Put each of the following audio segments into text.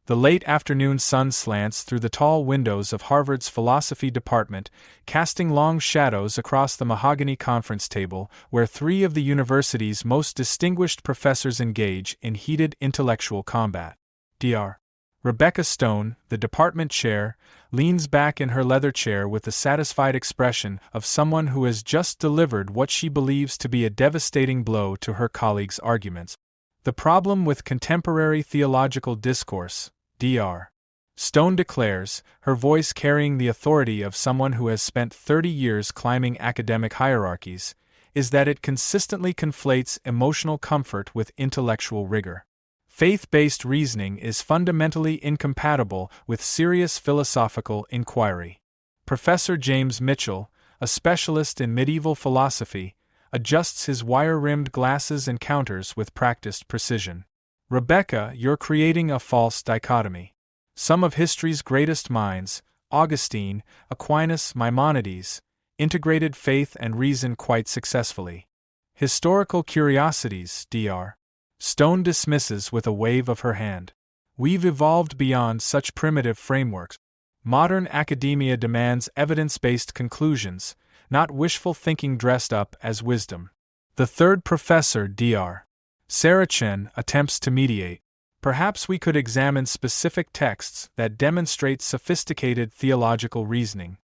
The late afternoon sun slants through the tall windows of Harvard's philosophy department, casting long shadows across the mahogany conference table where three of the university's most distinguished professors engage in heated intellectual combat. Dr. Rebecca Stone, the department chair, leans back in her leather chair with the satisfied expression of someone who has just delivered what she believes to be a devastating blow to her colleagues' arguments. The problem with contemporary theological discourse, Dr. Stone declares, her voice carrying the authority of someone who has spent 30 years climbing academic hierarchies, is that it consistently conflates emotional comfort with intellectual rigor. Faith-based reasoning is fundamentally incompatible with serious philosophical inquiry. Professor James Mitchell, a specialist in medieval philosophy, adjusts his wire-rimmed glasses and counters with practiced precision. Rebecca, you're creating a false dichotomy. Some of history's greatest minds, Augustine, Aquinas, Maimonides, integrated faith and reason quite successfully. Historical curiosities, Dr. Stone dismisses with a wave of her hand. We've evolved beyond such primitive frameworks. Modern academia demands evidence-based conclusions, not wishful thinking dressed up as wisdom. The third professor, Dr. Sarah Chen, attempts to mediate. Perhaps we could examine specific texts that demonstrate sophisticated theological reasoning.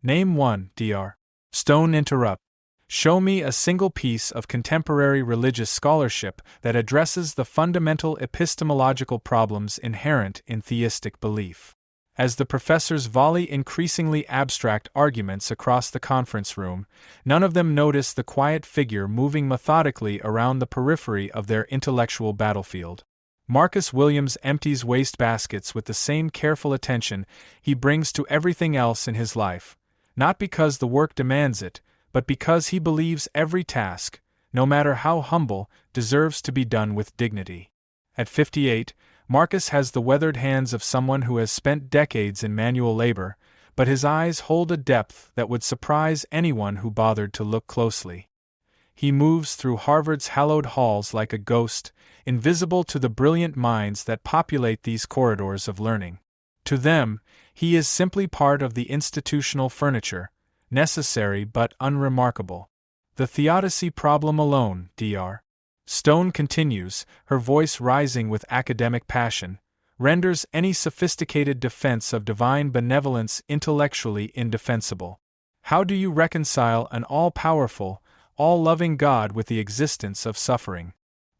Name one, Dr. Stone interrupts. Show me a single piece of contemporary religious scholarship that addresses the fundamental epistemological problems inherent in theistic belief. As the professors volley increasingly abstract arguments across the conference room, none of them notice the quiet figure moving methodically around the periphery of their intellectual battlefield. Marcus Williams empties wastebaskets with the same careful attention he brings to everything else in his life, not because the work demands it, but because he believes every task, no matter how humble, deserves to be done with dignity. At 58, Marcus has the weathered hands of someone who has spent decades in manual labor, but his eyes hold a depth that would surprise anyone who bothered to look closely. He moves through Harvard's hallowed halls like a ghost, invisible to the brilliant minds that populate these corridors of learning. To them, he is simply part of the institutional furniture, necessary but unremarkable. The theodicy problem alone, Dr. Stone continues, her voice rising with academic passion, renders any sophisticated defense of divine benevolence intellectually indefensible. How do you reconcile an all-powerful, all-loving God with the existence of suffering?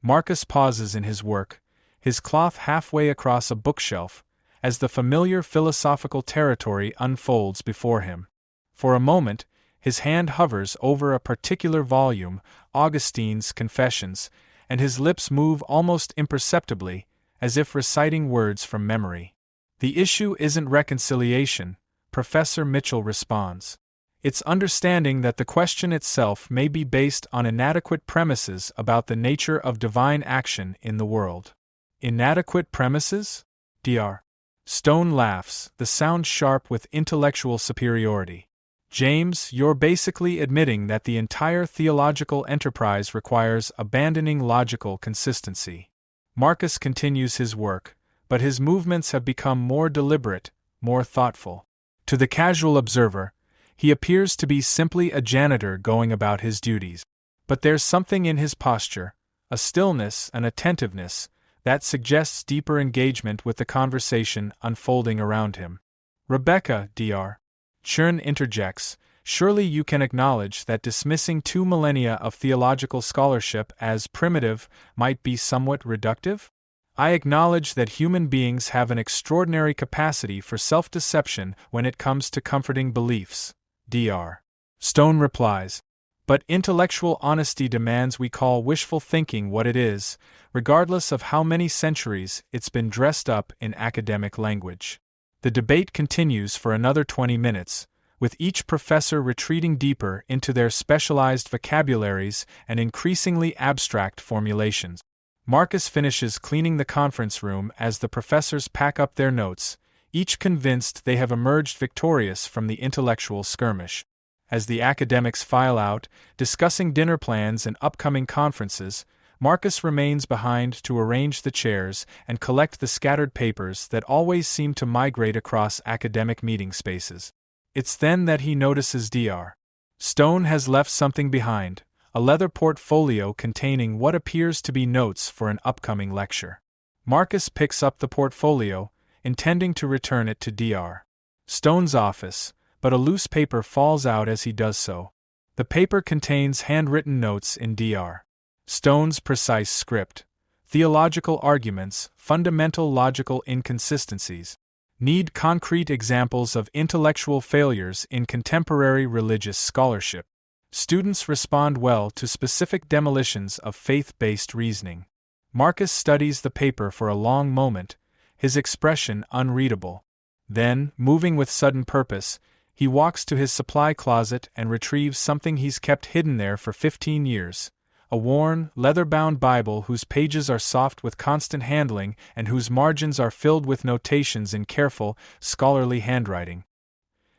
Marcus pauses in his work, his cloth halfway across a bookshelf, as the familiar philosophical territory unfolds before him. For a moment, his hand hovers over a particular volume, Augustine's Confessions, and his lips move almost imperceptibly, as if reciting words from memory. The issue isn't reconciliation, Professor Mitchell responds. It's understanding that the question itself may be based on inadequate premises about the nature of divine action in the world. Inadequate premises? Dr. Stone laughs, the sound sharp with intellectual superiority. James, you're basically admitting that the entire theological enterprise requires abandoning logical consistency. Marcus continues his work, but his movements have become more deliberate, more thoughtful. To the casual observer, he appears to be simply a janitor going about his duties. But there's something in his posture, a stillness, an attentiveness, that suggests deeper engagement with the conversation unfolding around him. Rebecca, Dr. Chern interjects, surely you can acknowledge that dismissing 2 millennia of theological scholarship as primitive might be somewhat reductive? I acknowledge that human beings have an extraordinary capacity for self-deception when it comes to comforting beliefs, Dr. Stone replies. But intellectual honesty demands we call wishful thinking what it is, regardless of how many centuries it's been dressed up in academic language. The debate continues for another 20 minutes, with each professor retreating deeper into their specialized vocabularies and increasingly abstract formulations. Marcus finishes cleaning the conference room as the professors pack up their notes, each convinced they have emerged victorious from the intellectual skirmish. As the academics file out, discussing dinner plans and upcoming conferences, Marcus remains behind to arrange the chairs and collect the scattered papers that always seem to migrate across academic meeting spaces. It's then that he notices Dr. Stone has left something behind, a leather portfolio containing what appears to be notes for an upcoming lecture. Marcus picks up the portfolio, intending to return it to Dr. Stone's office, but a loose paper falls out as he does so. The paper contains handwritten notes in Dr. Stone's precise script, theological arguments, fundamental logical inconsistencies. Need concrete examples of intellectual failures in contemporary religious scholarship. Students respond well to specific demolitions of faith-based reasoning. Marcus studies the paper for a long moment, his expression unreadable. Then, moving with sudden purpose, he walks to his supply closet and retrieves something he's kept hidden there for 15 years. A worn, leather-bound Bible whose pages are soft with constant handling and whose margins are filled with notations in careful, scholarly handwriting.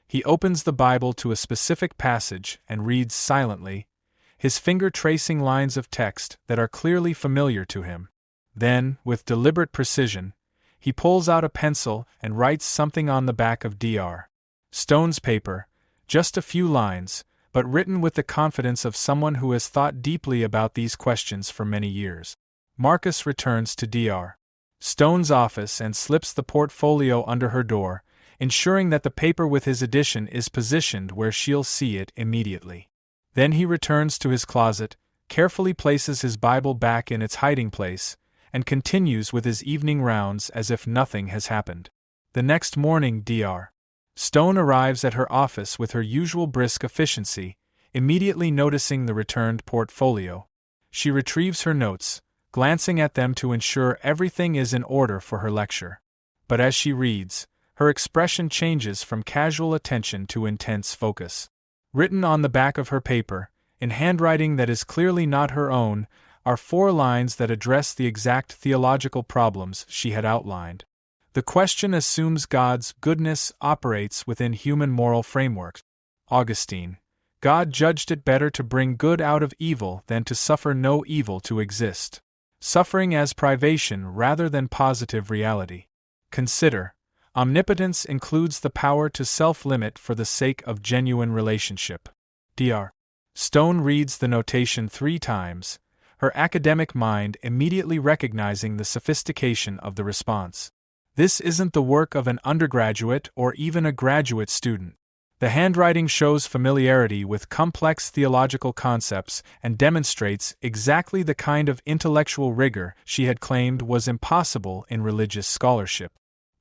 He opens the Bible to a specific passage and reads silently, his finger tracing lines of text that are clearly familiar to him. Then, with deliberate precision, he pulls out a pencil and writes something on the back of Dr. Stone's paper, just a few lines, but written with the confidence of someone who has thought deeply about these questions for many years. Marcus returns to Dr. Stone's office and slips the portfolio under her door, ensuring that the paper with his edition is positioned where she'll see it immediately. Then he returns to his closet, carefully places his Bible back in its hiding place, and continues with his evening rounds as if nothing has happened. The next morning Dr. Stone arrives at her office with her usual brisk efficiency, immediately noticing the returned portfolio. She retrieves her notes, glancing at them to ensure everything is in order for her lecture. But as she reads, her expression changes from casual attention to intense focus. Written on the back of her paper, in handwriting that is clearly not her own, are 4 lines that address the exact theological problems she had outlined. The question assumes God's goodness operates within human moral frameworks. Augustine, God judged it better to bring good out of evil than to suffer no evil to exist. Suffering as privation rather than positive reality. Consider, omnipotence includes the power to self-limit for the sake of genuine relationship. Dr. Stone reads the notation 3 times, her academic mind immediately recognizing the sophistication of the response. This isn't the work of an undergraduate or even a graduate student. The handwriting shows familiarity with complex theological concepts and demonstrates exactly the kind of intellectual rigor she had claimed was impossible in religious scholarship.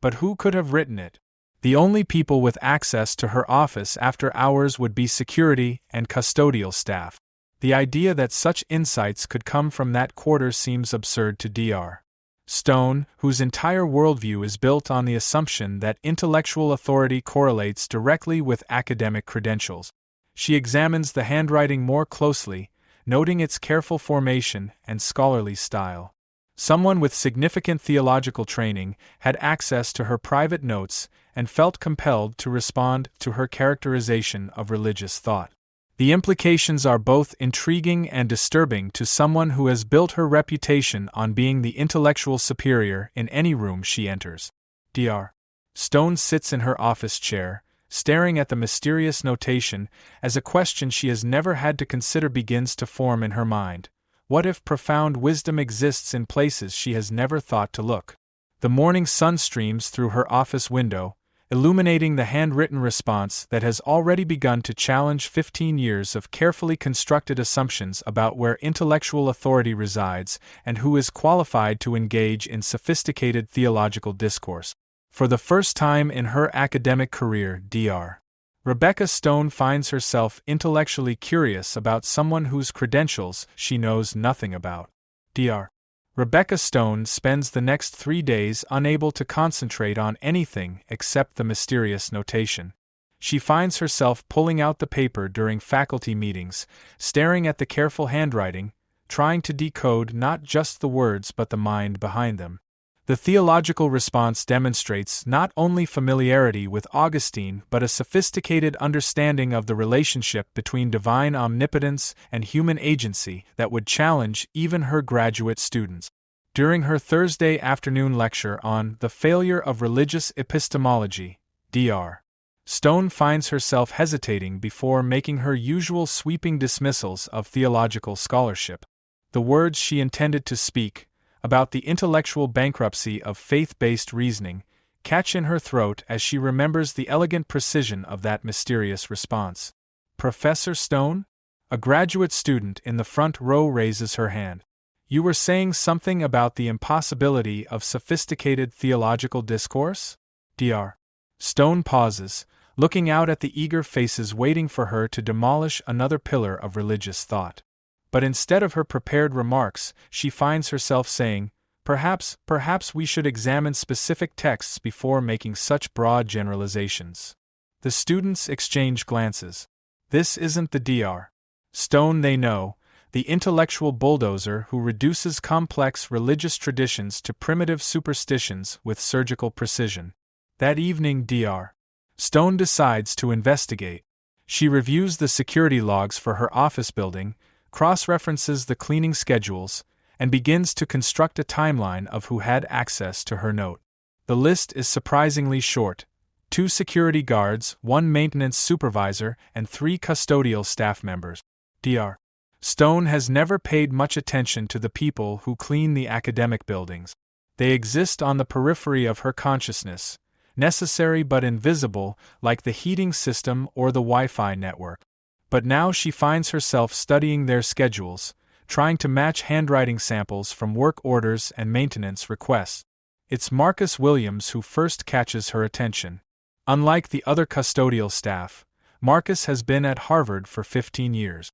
But who could have written it? The only people with access to her office after hours would be security and custodial staff. The idea that such insights could come from that quarter seems absurd to Dr. Stone, whose entire worldview is built on the assumption that intellectual authority correlates directly with academic credentials. She examines the handwriting more closely, noting its careful formation and scholarly style. Someone with significant theological training had access to her private notes and felt compelled to respond to her characterization of religious thought. The implications are both intriguing and disturbing to someone who has built her reputation on being the intellectual superior in any room she enters. Dr. Stone sits in her office chair, staring at the mysterious notation as a question she has never had to consider begins to form in her mind. What if profound wisdom exists in places she has never thought to look? The morning sun streams through her office window, illuminating the handwritten response that has already begun to challenge 15 years of carefully constructed assumptions about where intellectual authority resides and who is qualified to engage in sophisticated theological discourse. For the first time in her academic career, Dr. Rebecca Stone finds herself intellectually curious about someone whose credentials she knows nothing about. Dr. Rebecca Stone spends the next 3 days unable to concentrate on anything except the mysterious notation. She finds herself pulling out the paper during faculty meetings, staring at the careful handwriting, trying to decode not just the words but the mind behind them. The theological response demonstrates not only familiarity with Augustine but a sophisticated understanding of the relationship between divine omnipotence and human agency that would challenge even her graduate students. During her Thursday afternoon lecture on The Failure of Religious Epistemology, Dr. Stone finds herself hesitating before making her usual sweeping dismissals of theological scholarship. The words she intended to speak, about the intellectual bankruptcy of faith-based reasoning, catch in her throat as she remembers the elegant precision of that mysterious response. "Professor Stone?" A graduate student in the front row raises her hand. "You were saying something about the impossibility of sophisticated theological discourse?" Dr. Stone pauses, looking out at the eager faces waiting for her to demolish another pillar of religious thought. But instead of her prepared remarks, she finds herself saying, Perhaps we should examine specific texts before making such broad generalizations." The students exchange glances. This isn't the Dr. Stone they know, the intellectual bulldozer who reduces complex religious traditions to primitive superstitions with surgical precision. That evening, Dr. Stone decides to investigate. She reviews the security logs for her office building, cross-references the cleaning schedules, and begins to construct a timeline of who had access to her note. The list is surprisingly short: 2 security guards, 1 maintenance supervisor, and 3 custodial staff members. Dr. Stone has never paid much attention to the people who clean the academic buildings. They exist on the periphery of her consciousness, necessary but invisible, like the heating system or the Wi-Fi network. But now she finds herself studying their schedules, trying to match handwriting samples from work orders and maintenance requests. It's Marcus Williams who first catches her attention. Unlike the other custodial staff, Marcus has been at Harvard for 15 years.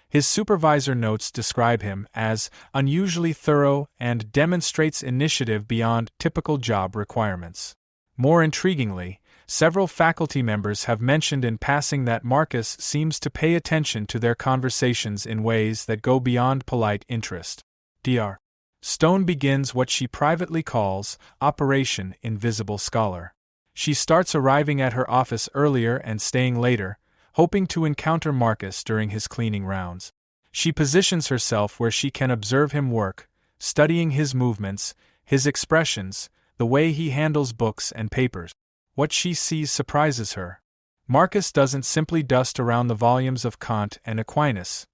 His supervisor notes describe him as unusually thorough and demonstrates initiative beyond typical job requirements. More intriguingly, several faculty members have mentioned in passing that Marcus seems to pay attention to their conversations in ways that go beyond polite interest. Dr. Stone begins what she privately calls Operation Invisible Scholar. She starts arriving at her office earlier and staying later, hoping to encounter Marcus during his cleaning rounds. She positions herself where she can observe him work, studying his movements, his expressions, the way he handles books and papers. What she sees surprises her. Marcus doesn't simply dust around the volumes of Kant and Aquinas.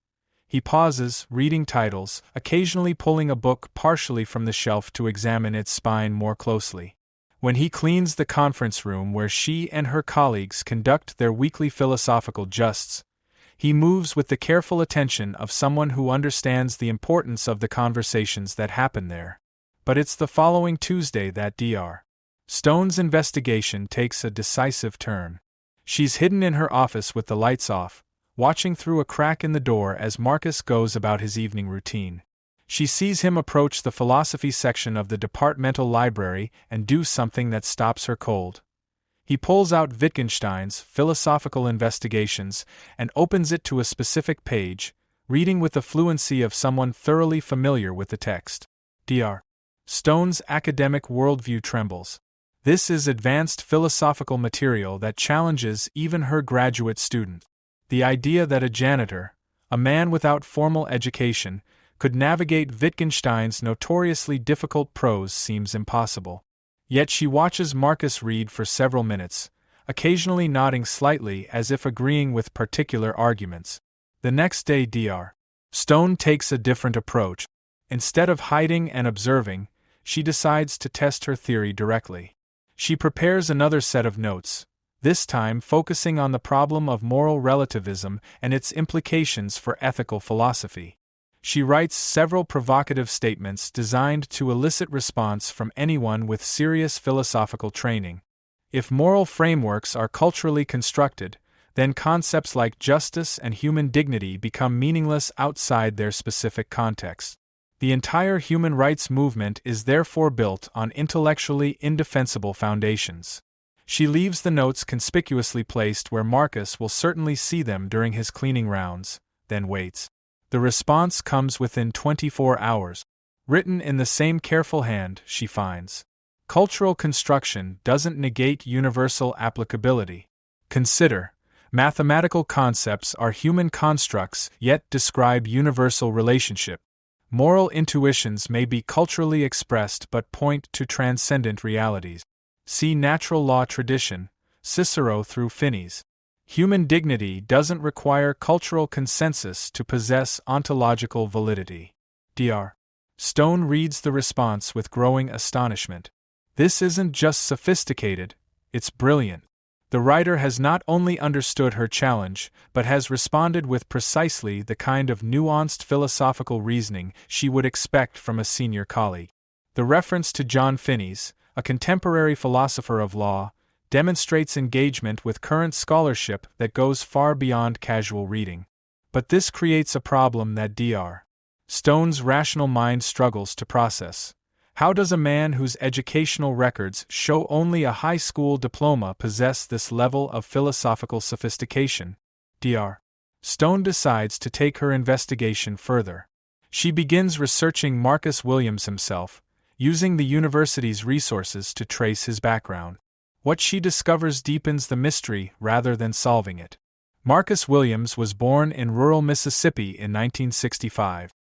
He pauses, reading titles, occasionally pulling a book partially from the shelf to examine its spine more closely. When he cleans the conference room where she and her colleagues conduct their weekly philosophical justs, he moves with the careful attention of someone who understands the importance of the conversations that happen there. But it's the following Tuesday that Dr. Stone's investigation takes a decisive turn. She's hidden in her office with the lights off, watching through a crack in the door as Marcus goes about his evening routine. She sees him approach the philosophy section of the departmental library and do something that stops her cold. He pulls out Wittgenstein's Philosophical Investigations and opens it to a specific page, reading with the fluency of someone thoroughly familiar with the text. Dr. Stone's academic worldview trembles. This is advanced philosophical material that challenges even her graduate student. The idea that a janitor, a man without formal education, could navigate Wittgenstein's notoriously difficult prose seems impossible. Yet she watches Marcus read for several minutes, occasionally nodding slightly as if agreeing with particular arguments. The next day Dr. Stone takes a different approach. Instead of hiding and observing, she decides to test her theory directly. She prepares another set of notes, this time focusing on the problem of moral relativism and its implications for ethical philosophy. She writes several provocative statements designed to elicit response from anyone with serious philosophical training. If moral frameworks are culturally constructed, then concepts like justice and human dignity become meaningless outside their specific context. The entire human rights movement is therefore built on intellectually indefensible foundations. She leaves the notes conspicuously placed where Marcus will certainly see them during his cleaning rounds, then waits. The response comes within 24 hours. Written in the same careful hand, she finds. Cultural construction doesn't negate universal applicability. Consider, mathematical concepts are human constructs yet describe universal relationship. Moral intuitions may be culturally expressed but point to transcendent realities. See natural law tradition, Cicero through Finis. Human dignity doesn't require cultural consensus to possess ontological validity. Dr. Stone reads the response with growing astonishment. This isn't just sophisticated, it's brilliant. The writer has not only understood her challenge, but has responded with precisely the kind of nuanced philosophical reasoning she would expect from a senior colleague. The reference to John Finis, a contemporary philosopher of law, demonstrates engagement with current scholarship that goes far beyond casual reading. But this creates a problem that Dr. Stone's rational mind struggles to process. How does a man whose educational records show only a high school diploma possess this level of philosophical sophistication? Dr. Stone decides to take her investigation further. She begins researching Marcus Williams himself, using the university's resources to trace his background. What she discovers deepens the mystery rather than solving it. Marcus Williams was born in rural Mississippi in 1965.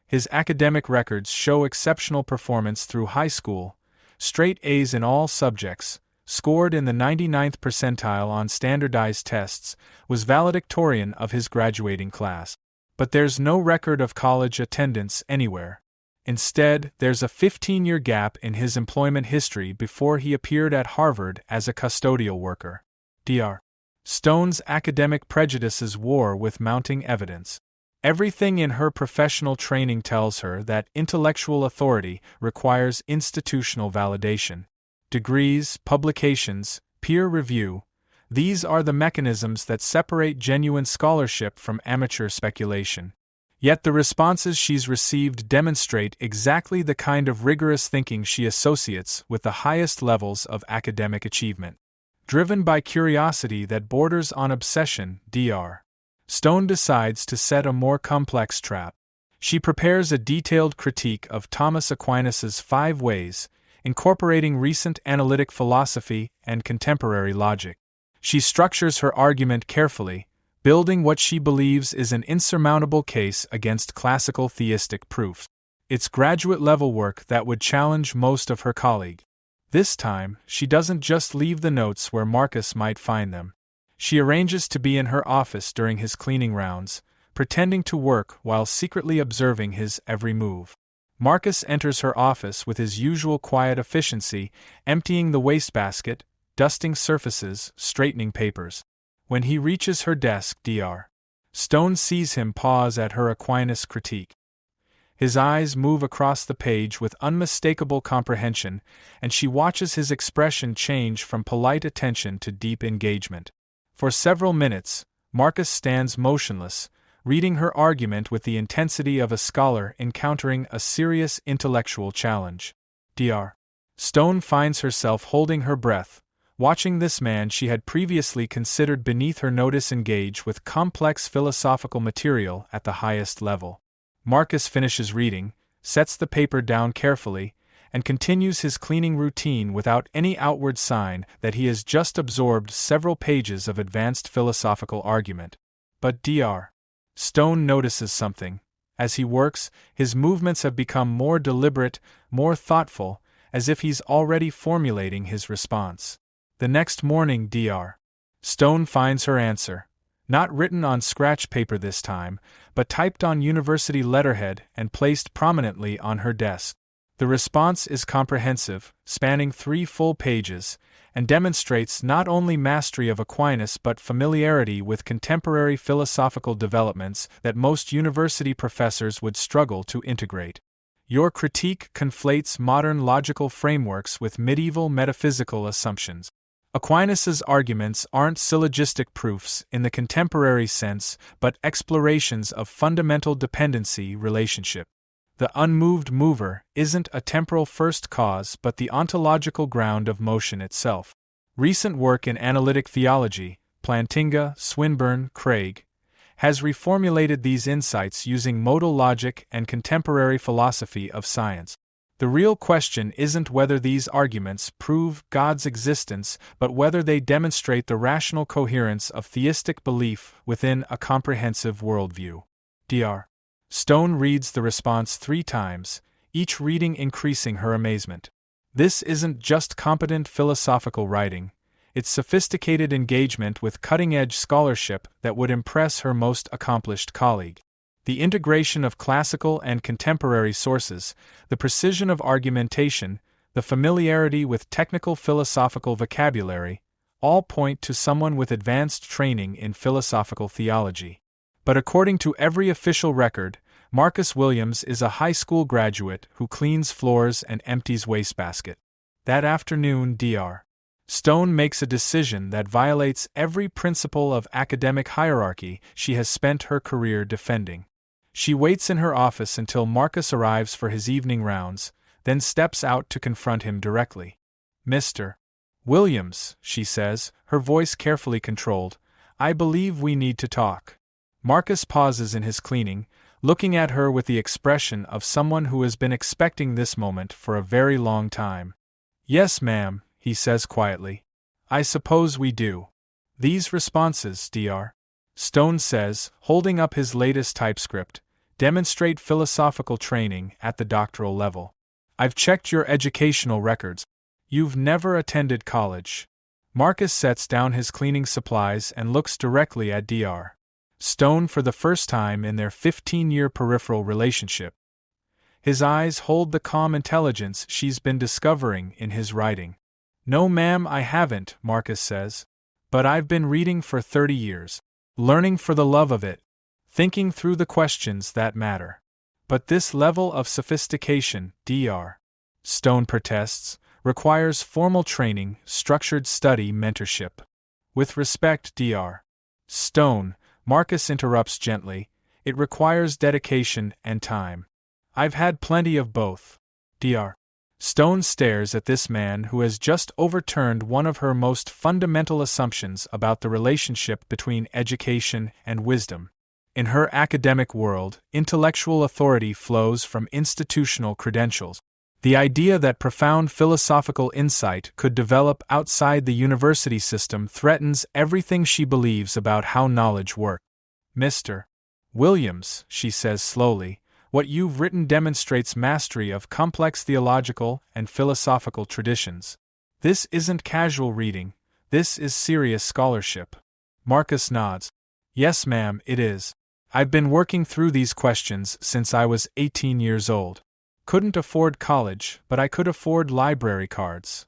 His academic records show exceptional performance through high school, straight A's in all subjects, scored in the 99th percentile on standardized tests, was valedictorian of his graduating class. But there's no record of college attendance anywhere. Instead, there's a 15-year gap in his employment history before he appeared at Harvard as a custodial worker. Dr. Stone's academic prejudices war with mounting evidence. Everything in her professional training tells her that intellectual authority requires institutional validation. Degrees, publications, peer review, these are the mechanisms that separate genuine scholarship from amateur speculation. Yet the responses she's received demonstrate exactly the kind of rigorous thinking she associates with the highest levels of academic achievement. Driven by curiosity that borders on obsession, Dr. Stone decides to set a more complex trap. She prepares a detailed critique of Thomas Aquinas's 5 Ways, incorporating recent analytic philosophy and contemporary logic. She structures her argument carefully, building what she believes is an insurmountable case against classical theistic proofs. It's graduate-level work that would challenge most of her colleagues. This time, she doesn't just leave the notes where Marcus might find them. She arranges to be in her office during his cleaning rounds, pretending to work while secretly observing his every move. Marcus enters her office with his usual quiet efficiency, emptying the wastebasket, dusting surfaces, straightening papers. When he reaches her desk, Dr. Stone sees him pause at her Aquinas critique. His eyes move across the page with unmistakable comprehension, and she watches his expression change from polite attention to deep engagement. For several minutes, Marcus stands motionless, reading her argument with the intensity of a scholar encountering a serious intellectual challenge. Dr. Stone finds herself holding her breath, watching this man she had previously considered beneath her notice engage with complex philosophical material at the highest level. Marcus finishes reading, sets the paper down carefully, and continues his cleaning routine without any outward sign that he has just absorbed several pages of advanced philosophical argument. But Dr. Stone notices something. As he works, his movements have become more deliberate, more thoughtful, as if he's already formulating his response. The next morning, Dr. Stone finds her answer, not written on scratch paper this time, but typed on university letterhead and placed prominently on her desk. The response is comprehensive, spanning 3 full pages, and demonstrates not only mastery of Aquinas but familiarity with contemporary philosophical developments that most university professors would struggle to integrate. Your critique conflates modern logical frameworks with medieval metaphysical assumptions. Aquinas's arguments aren't syllogistic proofs in the contemporary sense, but explorations of fundamental dependency relationship. The unmoved mover isn't a temporal first cause but the ontological ground of motion itself. Recent work in analytic theology, Plantinga, Swinburne, Craig, has reformulated these insights using modal logic and contemporary philosophy of science. The real question isn't whether these arguments prove God's existence, but whether they demonstrate the rational coherence of theistic belief within a comprehensive worldview. Dr. Stone reads the response 3 times, each reading increasing her amazement. This isn't just competent philosophical writing, it's sophisticated engagement with cutting-edge scholarship that would impress her most accomplished colleague. The integration of classical and contemporary sources, the precision of argumentation, the familiarity with technical philosophical vocabulary, all point to someone with advanced training in philosophical theology. But according to every official record, Marcus Williams is a high school graduate who cleans floors and empties wastebasket. That afternoon, Dr. Stone makes a decision that violates every principle of academic hierarchy she has spent her career defending. She waits in her office until Marcus arrives for his evening rounds, then steps out to confront him directly. "Mr. Williams," she says, her voice carefully controlled, "I believe we need to talk." Marcus pauses in his cleaning, looking at her with the expression of someone who has been expecting this moment for a very long time. "Yes, ma'am," he says quietly. "I suppose we do." These responses, Dr. Stone says, holding up his latest typescript, demonstrate philosophical training at the doctoral level. "I've checked your educational records. You've never attended college." Marcus sets down his cleaning supplies and looks directly at Dr. Stone for the first time in their 15-year peripheral relationship. His eyes hold the calm intelligence she's been discovering in his writing. "No, ma'am, I haven't," Marcus says. "But I've been reading for 30 years. Learning for the love of it. Thinking through the questions that matter." "But this level of sophistication," Dr. Stone protests, "requires formal training, structured study, mentorship." "With respect, Dr. Stone," Marcus interrupts gently, "it requires dedication and time. I've had plenty of both." Dr. Stone stares at this man who has just overturned one of her most fundamental assumptions about the relationship between education and wisdom. In her academic world, intellectual authority flows from institutional credentials. The idea that profound philosophical insight could develop outside the university system threatens everything she believes about how knowledge works. "Mr. Williams," she says slowly, "what you've written demonstrates mastery of complex theological and philosophical traditions. This isn't casual reading, this is serious scholarship." Marcus nods. "Yes, ma'am, it is. I've been working through these questions since I was 18 years old. Couldn't afford college, but I could afford library cards.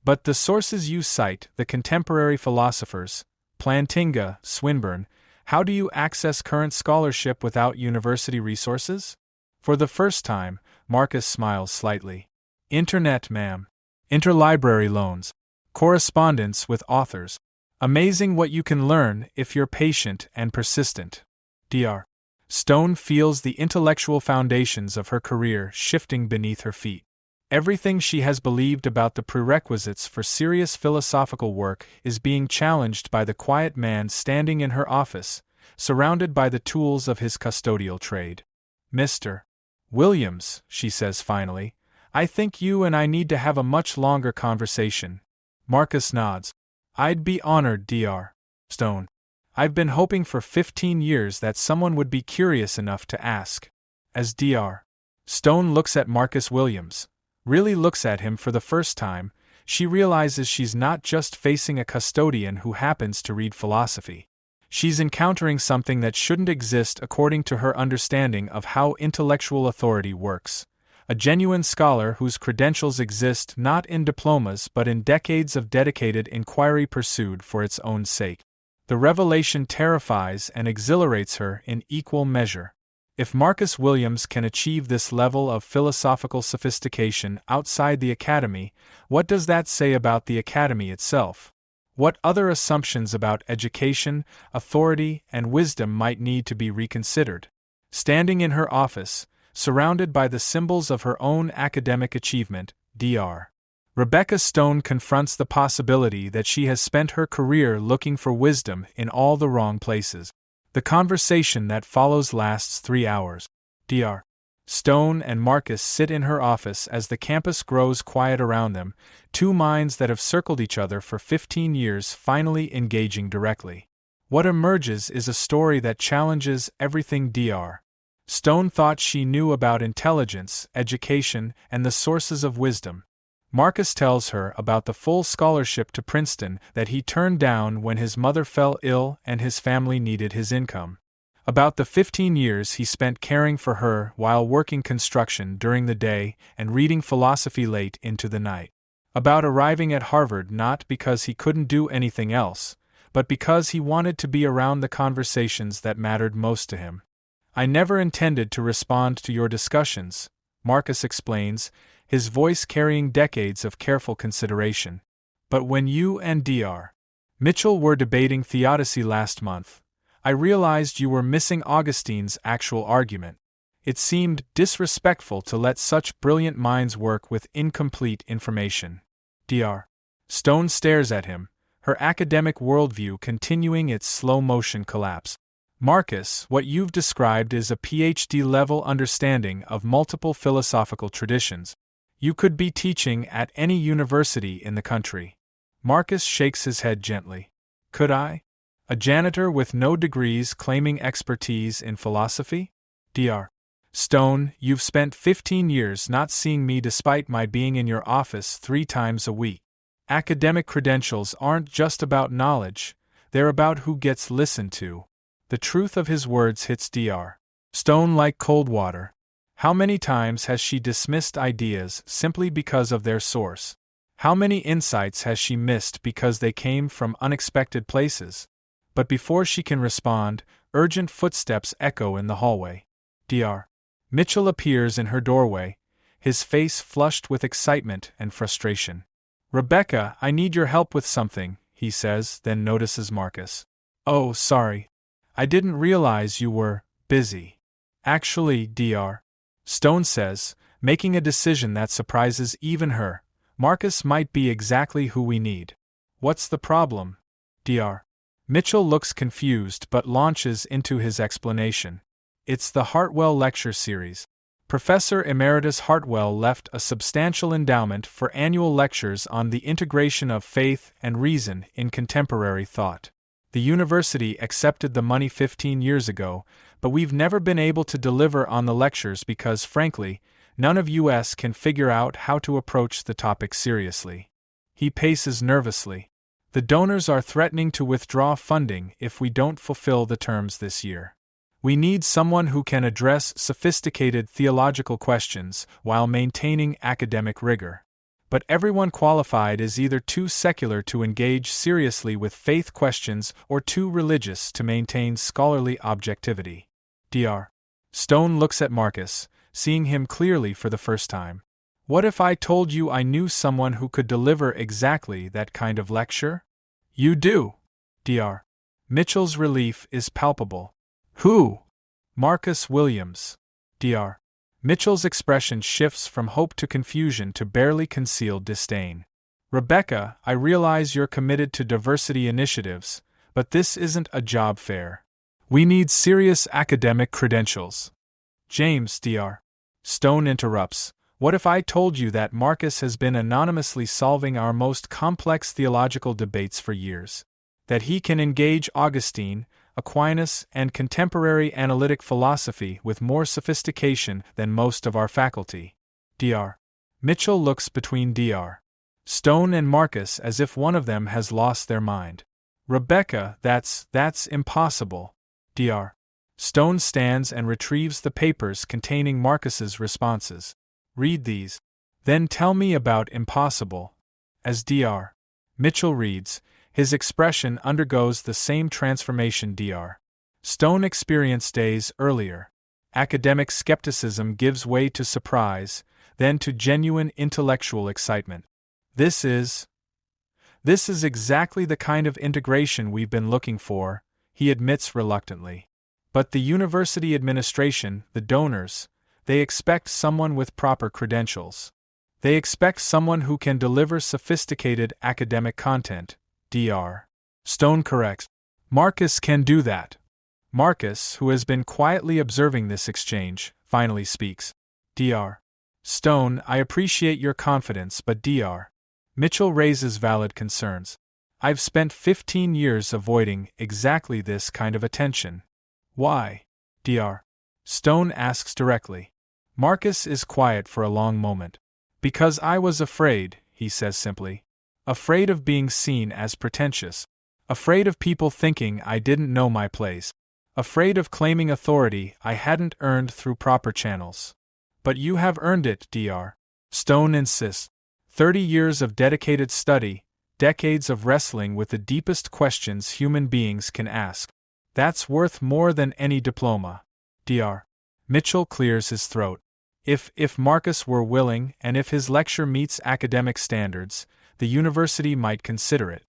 But the sources you cite, the contemporary philosophers, Plantinga, Swinburne, how do you access current scholarship without university resources?" For the first time, Marcus smiles slightly. "Internet, ma'am. Interlibrary loans. Correspondence with authors. Amazing what you can learn if you're patient and persistent." Dr. Stone feels the intellectual foundations of her career shifting beneath her feet. Everything she has believed about the prerequisites for serious philosophical work is being challenged by the quiet man standing in her office, surrounded by the tools of his custodial trade. "Mr. Williams," she says finally, "I think you and I need to have a much longer conversation." Marcus nods. "I'd be honored, Dr. Stone. I've been hoping for 15 years that someone would be curious enough to ask." As Dr. Stone looks at Marcus Williams, really looks at him for the first time, she realizes she's not just facing a custodian who happens to read philosophy. She's encountering something that shouldn't exist according to her understanding of how intellectual authority works. A genuine scholar whose credentials exist not in diplomas but in decades of dedicated inquiry pursued for its own sake. The revelation terrifies and exhilarates her in equal measure. If Marcus Williams can achieve this level of philosophical sophistication outside the academy, what does that say about the academy itself? What other assumptions about education, authority, and wisdom might need to be reconsidered? Standing in her office, surrounded by the symbols of her own academic achievement, Dr. Rebecca Stone confronts the possibility that she has spent her career looking for wisdom in all the wrong places. The conversation that follows lasts 3 hours. Dr. Stone and Marcus sit in her office as the campus grows quiet around them, two minds that have circled each other for 15 years finally engaging directly. What emerges is a story that challenges everything Dr. Stone thought she knew about intelligence, education, and the sources of wisdom. Marcus tells her about the full scholarship to Princeton that he turned down when his mother fell ill and his family needed his income. About the 15 years he spent caring for her while working construction during the day and reading philosophy late into the night. About arriving at Harvard not because he couldn't do anything else, but because he wanted to be around the conversations that mattered most to him. I never intended to respond to your discussions, Marcus explains, his voice carrying decades of careful consideration. But when you and Dr. Mitchell were debating theodicy last month, I realized you were missing Augustine's actual argument. It seemed disrespectful to let such brilliant minds work with incomplete information. Dr. Stone stares at him, her academic worldview continuing its slow-motion collapse. Marcus, what you've described is a PhD-level understanding of multiple philosophical traditions. You could be teaching at any university in the country. Marcus shakes his head gently. Could I? A janitor with no degrees claiming expertise in philosophy? Dr. Stone, you've spent 15 years not seeing me despite my being in your office 3 times a week. Academic credentials aren't just about knowledge, they're about who gets listened to. The truth of his words hits Dr. Stone like cold water. How many times has she dismissed ideas simply because of their source? How many insights has she missed because they came from unexpected places? But before she can respond, urgent footsteps echo in the hallway. Dr. Mitchell appears in her doorway, his face flushed with excitement and frustration. Rebecca, I need your help with something, he says, then notices Marcus. Oh, sorry. I didn't realize you were busy. Actually, Dr. Stone says, making a decision that surprises even her, Marcus might be exactly who we need. What's the problem? Dr. Mitchell looks confused but launches into his explanation. It's the Hartwell Lecture Series. Professor Emeritus Hartwell left a substantial endowment for annual lectures on the integration of faith and reason in contemporary thought. The university accepted the money 15 years ago, but we've never been able to deliver on the lectures because, frankly, none of us can figure out how to approach the topic seriously. He paces nervously. The donors are threatening to withdraw funding if we don't fulfill the terms this year. We need someone who can address sophisticated theological questions while maintaining academic rigor. But everyone qualified is either too secular to engage seriously with faith questions or too religious to maintain scholarly objectivity. Dr. Stone looks at Marcus, seeing him clearly for the first time. What if I told you I knew someone who could deliver exactly that kind of lecture? You do. Dr. Mitchell's relief is palpable. Who? Marcus Williams. Dr. Mitchell's expression shifts from hope to confusion to barely concealed disdain. Rebecca, I realize you're committed to diversity initiatives, but this isn't a job fair. We need serious academic credentials. James, Dr. Stone interrupts. What if I told you that Marcus has been anonymously solving our most complex theological debates for years? That he can engage Augustine, Aquinas, and contemporary analytic philosophy with more sophistication than most of our faculty? Dr. Mitchell looks between Dr. Stone and Marcus as if one of them has lost their mind. Rebecca, that's impossible. Dr. Stone stands and retrieves the papers containing Marcus's responses. Read these. Then tell me about impossible. As Dr. Mitchell reads, his expression undergoes the same transformation Dr. Stone experienced days earlier. Academic skepticism gives way to surprise, then to genuine intellectual excitement. This is exactly the kind of integration we've been looking for, he admits reluctantly. But the university administration, the donors, they expect someone with proper credentials. They expect someone who can deliver sophisticated academic content. Dr. Stone corrects. Marcus can do that. Marcus, who has been quietly observing this exchange, finally speaks. Dr. Stone, I appreciate your confidence, but Dr. Mitchell raises valid concerns. I've spent 15 years avoiding exactly this kind of attention. Why? Dr. Stone asks directly. Marcus is quiet for a long moment. Because I was afraid, he says simply. Afraid of being seen as pretentious. Afraid of people thinking I didn't know my place. Afraid of claiming authority I hadn't earned through proper channels. But you have earned it, Dr. Stone insists. 30 years of dedicated study, decades of wrestling with the deepest questions human beings can ask. That's worth more than any diploma. Dr. Mitchell clears his throat. If Marcus were willing, and if his lecture meets academic standards, the university might consider it.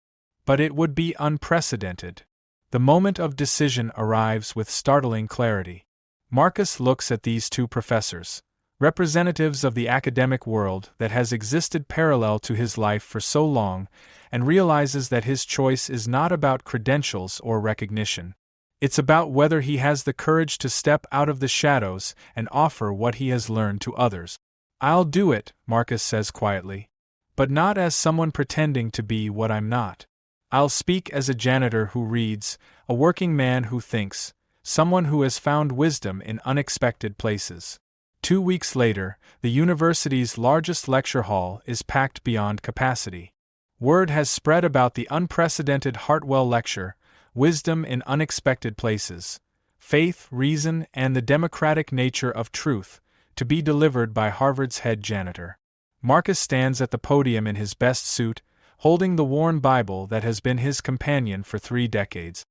But it would be unprecedented. The moment of decision arrives with startling clarity. Marcus looks at these two professors, representatives of the academic world that has existed parallel to his life for so long, and realizes that his choice is not about credentials or recognition. It's about whether he has the courage to step out of the shadows and offer what he has learned to others. I'll do it, Marcus says quietly. But not as someone pretending to be what I'm not. I'll speak as a janitor who reads, a working man who thinks, someone who has found wisdom in unexpected places. 2 weeks later, the university's largest lecture hall is packed beyond capacity. Word has spread about the unprecedented Hartwell Lecture, Wisdom in Unexpected Places, Faith, Reason, and the Democratic Nature of Truth, to be delivered by Harvard's head janitor. Marcus stands at the podium in his best suit, holding the worn Bible that has been his companion for 3 decades.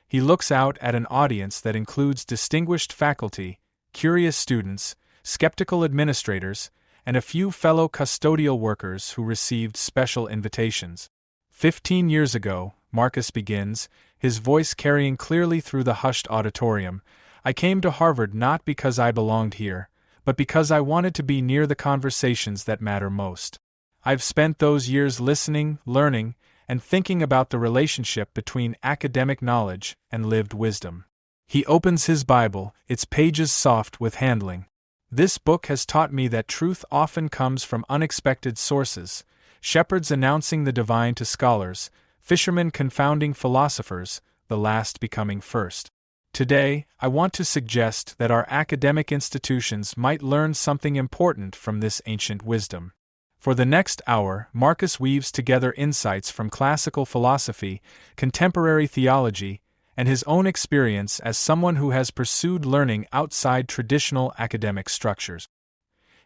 He looks out at an audience that includes distinguished faculty, curious students, skeptical administrators, and a few fellow custodial workers who received special invitations. 15 years ago, Marcus begins, his voice carrying clearly through the hushed auditorium, I came to Harvard not because I belonged here, but because I wanted to be near the conversations that matter most. I've spent those years listening, learning, and thinking about the relationship between academic knowledge and lived wisdom. He opens his Bible, its pages soft with handling. This book has taught me that truth often comes from unexpected sources, shepherds announcing the divine to scholars, fishermen confounding philosophers, the last becoming first. Today, I want to suggest that our academic institutions might learn something important from this ancient wisdom. For the next hour, Marcus weaves together insights from classical philosophy, contemporary theology, and his own experience as someone who has pursued learning outside traditional academic structures.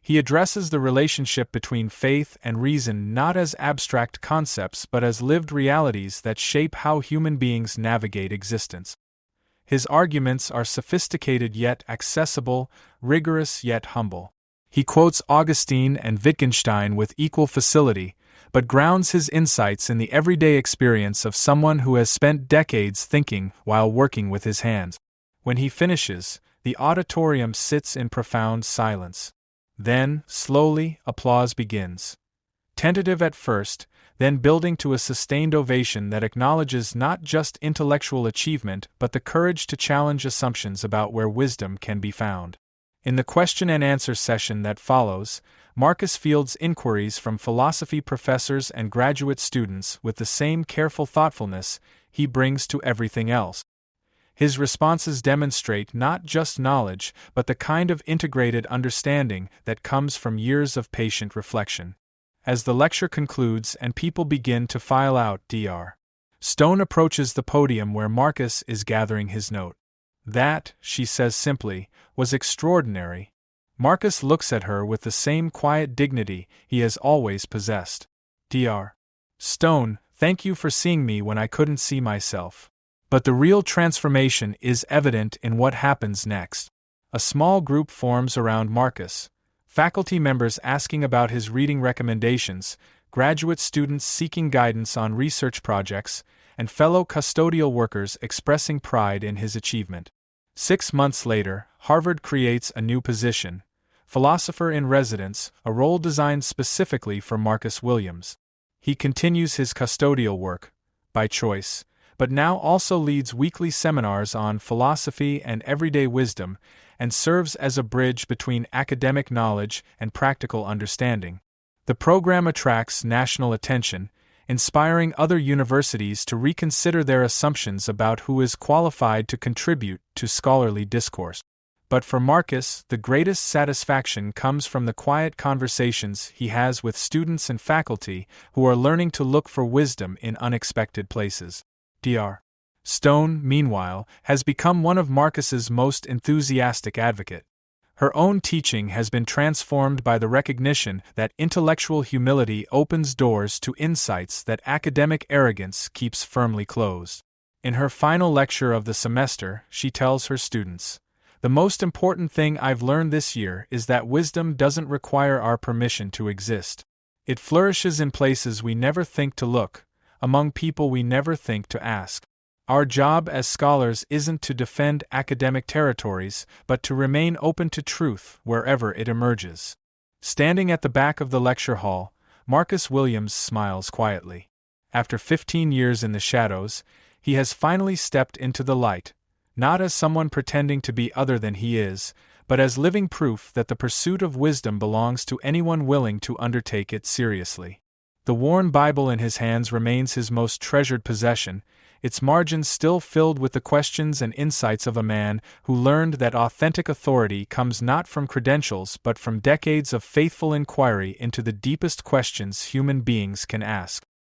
He addresses the relationship between faith and reason not as abstract concepts but as lived realities that shape how human beings navigate existence. His arguments are sophisticated yet accessible, rigorous yet humble. He quotes Augustine and Wittgenstein with equal facility, but grounds his insights in the everyday experience of someone who has spent decades thinking while working with his hands. When he finishes, the auditorium sits in profound silence. Then, slowly, applause begins. Tentative at first, then building to a sustained ovation that acknowledges not just intellectual achievement but the courage to challenge assumptions about where wisdom can be found. In the question and answer session that follows, Marcus fields inquiries from philosophy professors and graduate students with the same careful thoughtfulness he brings to everything else. His responses demonstrate not just knowledge, but the kind of integrated understanding that comes from years of patient reflection. As the lecture concludes and people begin to file out, Dr. Stone approaches the podium where Marcus is gathering his note. That, she says simply, was extraordinary. Marcus looks at her with the same quiet dignity he has always possessed. Dr. Stone, thank you for seeing me when I couldn't see myself. But the real transformation is evident in what happens next. A small group forms around Marcus, faculty members asking about his reading recommendations, graduate students seeking guidance on research projects, and fellow custodial workers expressing pride in his achievement. 6 months later, Harvard creates a new position, philosopher in residence, a role designed specifically for Marcus Williams. He continues his custodial work, by choice, but now also leads weekly seminars on philosophy and everyday wisdom, and serves as a bridge between academic knowledge and practical understanding. The program attracts national attention, inspiring other universities to reconsider their assumptions about who is qualified to contribute to scholarly discourse. But for Marcus, the greatest satisfaction comes from the quiet conversations he has with students and faculty who are learning to look for wisdom in unexpected places. Dr. Stone, meanwhile, has become one of Marcus's most enthusiastic advocates. Her own teaching has been transformed by the recognition that intellectual humility opens doors to insights that academic arrogance keeps firmly closed. In her final lecture of the semester, she tells her students, "The most important thing I've learned this year is that wisdom doesn't require our permission to exist. It flourishes in places we never think to look, among people we never think to ask. Our job as scholars isn't to defend academic territories, but to remain open to truth wherever it emerges." Standing at the back of the lecture hall, Marcus Williams smiles quietly. After 15 years in the shadows, he has finally stepped into the light, not as someone pretending to be other than he is, but as living proof that the pursuit of wisdom belongs to anyone willing to undertake it seriously. The worn Bible in his hands remains his most treasured possession, its margins still filled with the questions and insights of a man who learned that authentic authority comes not from credentials but from decades of faithful inquiry into the deepest questions human beings can ask.